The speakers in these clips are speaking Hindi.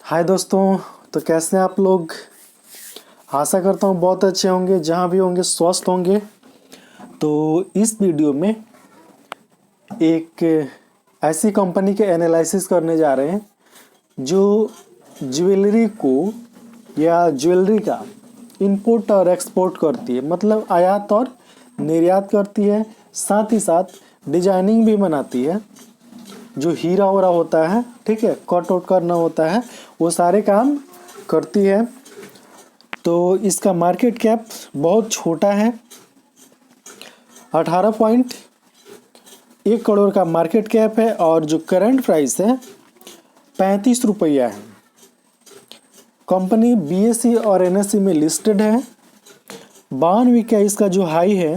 हाय दोस्तों। तो कैसे हैं आप लोग। आशा करता हूँ बहुत अच्छे होंगे, जहाँ भी होंगे स्वस्थ होंगे। तो इस वीडियो में एक ऐसी कंपनी के एनालिसिस करने जा रहे हैं जो ज्वेलरी को या ज्वेलरी का इंपोर्ट और एक्सपोर्ट करती है, मतलब आयात और निर्यात करती है। साथ ही साथ डिजाइनिंग भी बनाती है। जो हीरा हो रहा होता है, ठीक है, कट आउट करना होता है, वो सारे काम करती है। तो इसका मार्केट कैप बहुत छोटा है, 18.1 करोड़ का मार्केट कैप है। और जो करंट प्राइस है 35 रुपया है। कंपनी बीएसई और एनएसई में लिस्टेड है। 52 का इसका जो हाई है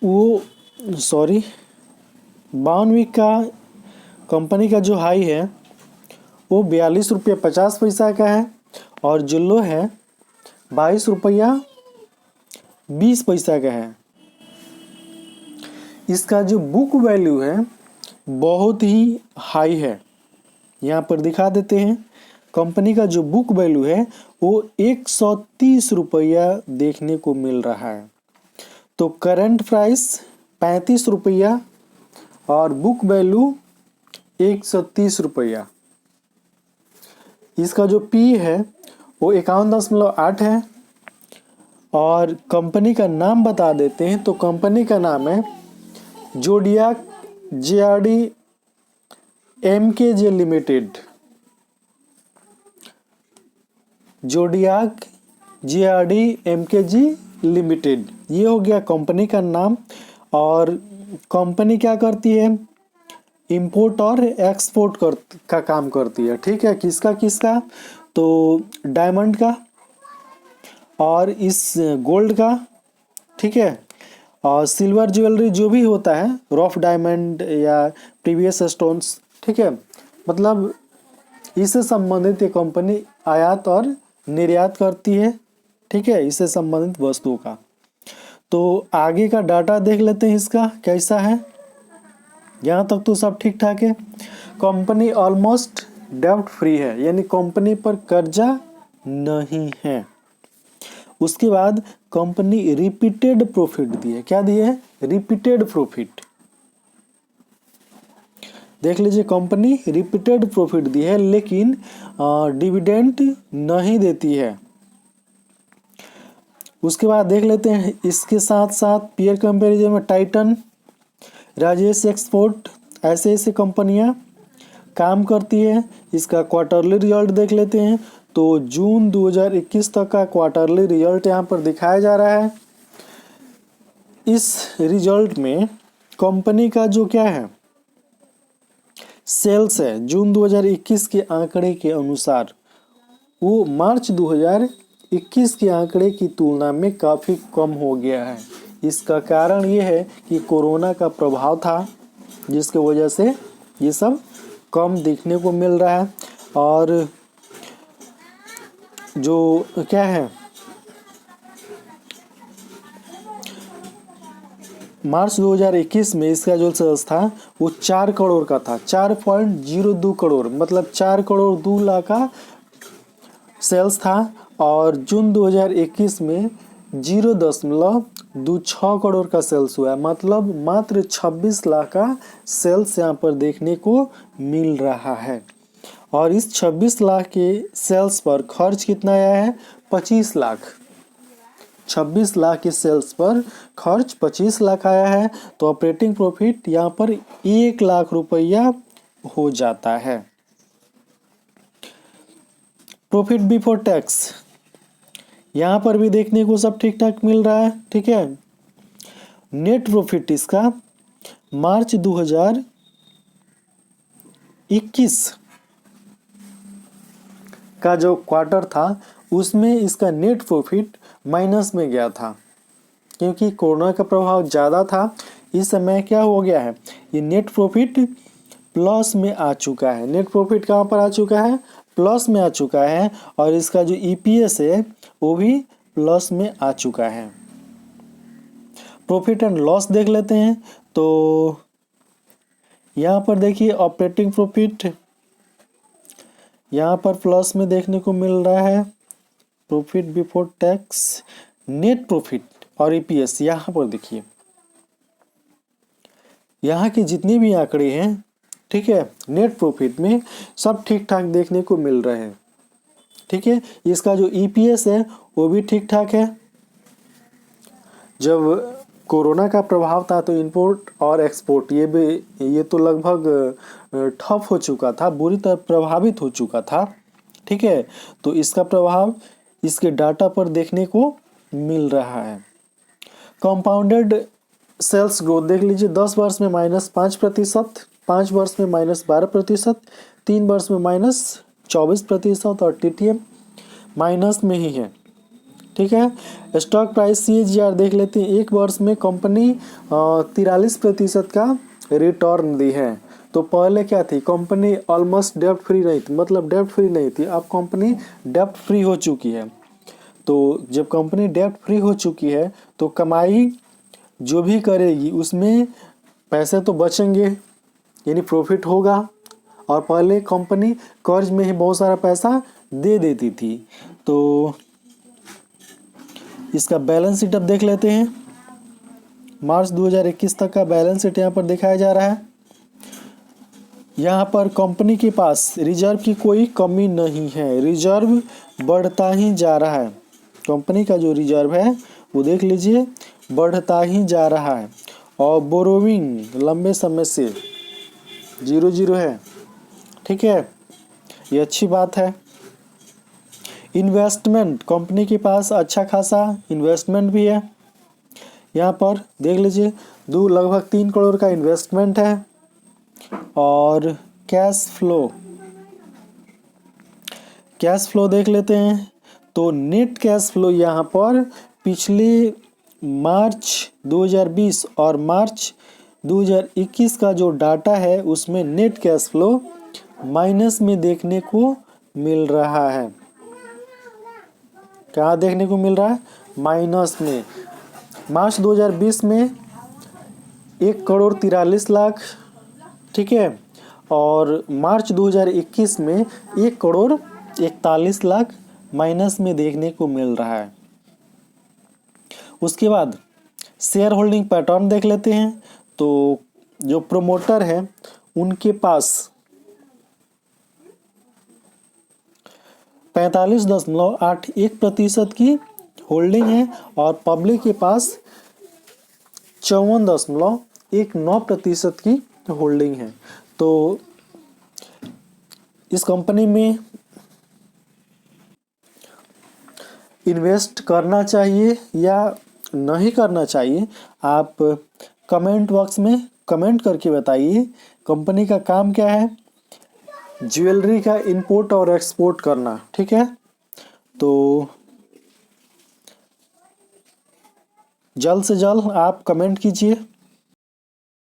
वो 52 का कंपनी का जो हाई है वो 42 रुपये 50 पैसा का है। और जो लो है 22 रुपया 20 पैसा का है। इसका जो बुक वैल्यू है बहुत ही हाई है। यहाँ पर दिखा देते हैं। कंपनी का जो बुक वैल्यू है वो 130 रुपया देखने को मिल रहा है। तो करंट प्राइस 35 रुपया और बुक वैल्यू 130 रुपया। इसका जो पी है वो 51.8 है। और कंपनी का नाम बता देते हैं। तो कंपनी का नाम है Zodiac JRD MKJ limited. Zodiac JRD MKG limited, ये हो गया कंपनी का नाम। और कंपनी क्या करती है, इंपोर्ट और एक्सपोर्ट का काम करती है। ठीक है, किसका किसका, तो डायमंड का और इस गोल्ड का, ठीक है, और सिल्वर ज्वेलरी जो भी होता है, रफ डायमंड या प्रीवियस स्टोन्स, ठीक है, मतलब इससे संबंधित ये कंपनी आयात और निर्यात करती है। ठीक है, इससे संबंधित वस्तुओं का। तो आगे का डाटा देख लेते हैं इसका कैसा है। यहाँ तक तो सब ठीक ठाक है। कंपनी ऑलमोस्ट डेब्ट फ्री है, यानी कंपनी पर कर्जा नहीं है। उसके बाद कंपनी रिपीटेड प्रॉफिट दी है। क्या दी है, रिपीटेड प्रॉफिट। देख लीजिए, कंपनी रिपीटेड प्रॉफिट दी है लेकिन डिविडेंड नहीं देती है। उसके बाद देख लेते हैं इसके साथ साथ पीयर कंपैरिजन में टाइटन, राजेश एक्सपोर्ट, ऐसे ऐसे कंपनियां काम करती है। इसका क्वार्टरली रिजल्ट देख लेते हैं। तो जून 2021 तक का क्वार्टरली रिजल्ट यहाँ पर दिखाया जा रहा है। इस रिजल्ट में कंपनी का जो क्या है, सेल्स है, जून 2021 के आंकड़े के अनुसार वो मार्च 2021 के आंकड़े की तुलना में काफ़ी कम हो गया है। इसका कारण ये है कि कोरोना का प्रभाव था, जिसकी वजह से ये सब कम दिखने को मिल रहा है। और जो क्या है, मार्च 2021 में इसका जो सेल्स था वो 4 करोड़ का था, 4.02 करोड़, मतलब 4 करोड़ 2 लाख का सेल्स था। और जून 2021 में 0.26 करोड़ का सेल्स हुआ, मतलब मात्र 26 लाख का सेल्स यहाँ पर देखने को मिल रहा है। और इस 26 लाख के सेल्स पर खर्च कितना आया है, 25 लाख। 26 लाख के सेल्स पर खर्च 25 लाख आया है। तो ऑपरेटिंग प्रॉफिट यहाँ पर 1 लाख रुपया हो जाता है। प्रॉफिट बिफोर टैक्स यहाँ पर भी देखने को सब ठीक ठाक मिल रहा है। ठीक है, नेट प्रॉफिट इसका मार्च 2021 का जो क्वार्टर था उसमें इसका नेट प्रॉफिट माइनस में गया था, क्योंकि कोरोना का प्रभाव ज़्यादा था। इस समय क्या हो गया है, ये नेट प्रॉफिट प्लस में आ चुका है। नेट प्रॉफिट कहाँ पर आ चुका है, प्लस में आ चुका है। और इसका जो ईपीएस है वो भी प्लस में आ चुका है। प्रॉफिट एंड लॉस देख लेते हैं। तो यहाँ पर देखिए ऑपरेटिंग प्रॉफिट यहाँ पर प्लस में देखने को मिल रहा है, profit before tax, net profit और ईपीएस। यहाँ पर देखिए यहाँ के जितने भी आंकड़े हैं, ठीक है, नेट प्रॉफिट में सब ठीक ठाक देखने को मिल रहे हैं। ठीक है, इसका जो ईपीएस है वो भी ठीक ठाक है। जब कोरोना का प्रभाव था तो इंपोर्ट और एक्सपोर्ट ये तो लगभग ठप हो चुका था, बुरी तरह प्रभावित हो चुका था। ठीक है, तो इसका प्रभाव इसके डाटा पर देखने को मिल रहा है। कंपाउंडेड सेल्स ग्रोथ देख लीजिए, 10 वर्ष में -5%, 5 वर्ष में -12%, 3 वर्ष में -24% और टीटीएम माइनस में ही है। ठीक है, स्टॉक प्राइस सीएजीआर देख लेते हैं, एक वर्ष में कंपनी 43% का रिटर्न दी है। तो पहले क्या थी, कंपनी ऑलमोस्ट डेब्ट फ्री नहीं थी, मतलब डेब्ट फ्री नहीं थी, अब कंपनी डेब्ट फ्री हो चुकी है। तो जब कंपनी डेब्ट फ्री हो चुकी है तो कमाई जो भी करेगी उसमें पैसे तो बचेंगे, यानी प्रॉफिट होगा। और पहले कंपनी कर्ज में ही बहुत सारा पैसा दे देती थी। तो इसका बैलेंस शीट अब देख लेते हैं। मार्च 2021 तक का बैलेंस शीट यहाँ पर दिखाया जा रहा है। यहाँ पर कंपनी के पास रिजर्व की कोई कमी नहीं है, रिजर्व बढ़ता ही जा रहा है। कंपनी का जो रिजर्व है वो देख लीजिए बढ़ता ही जा रहा है। और बोरोविंग लंबे समय से 0 है। ठीक है, ये अच्छी बात है। इन्वेस्टमेंट, कंपनी के पास अच्छा खासा इन्वेस्टमेंट भी है। यहाँ पर देख लीजिए लगभग 3 करोड़ का इन्वेस्टमेंट है। और कैश फ्लो देख लेते हैं, तो नेट कैश फ्लो यहाँ पर पिछले मार्च 2020 और मार्च 2021 का जो डाटा है उसमें नेट कैश फ्लो माइनस में देखने को मिल रहा है। क्या देखने को मिल रहा है, माइनस में। मार्च 2020 में 1,43,00,000, ठीक है, और मार्च 2021 में 1,41,00,000 माइनस में देखने को मिल रहा है। उसके बाद शेयर होल्डिंग पैटर्न देख लेते हैं। तो जो प्रोमोटर है उनके पास 45.81% की होल्डिंग है और पब्लिक के पास 54.19% की होल्डिंग है। तो इस कंपनी में इन्वेस्ट करना चाहिए या नहीं करना चाहिए, आप कमेंट बॉक्स में कमेंट करके बताइए। कंपनी का काम क्या है, ज्वेलरी का इंपोर्ट और एक्सपोर्ट करना। ठीक है, तो जल्द से जल्द आप कमेंट कीजिए।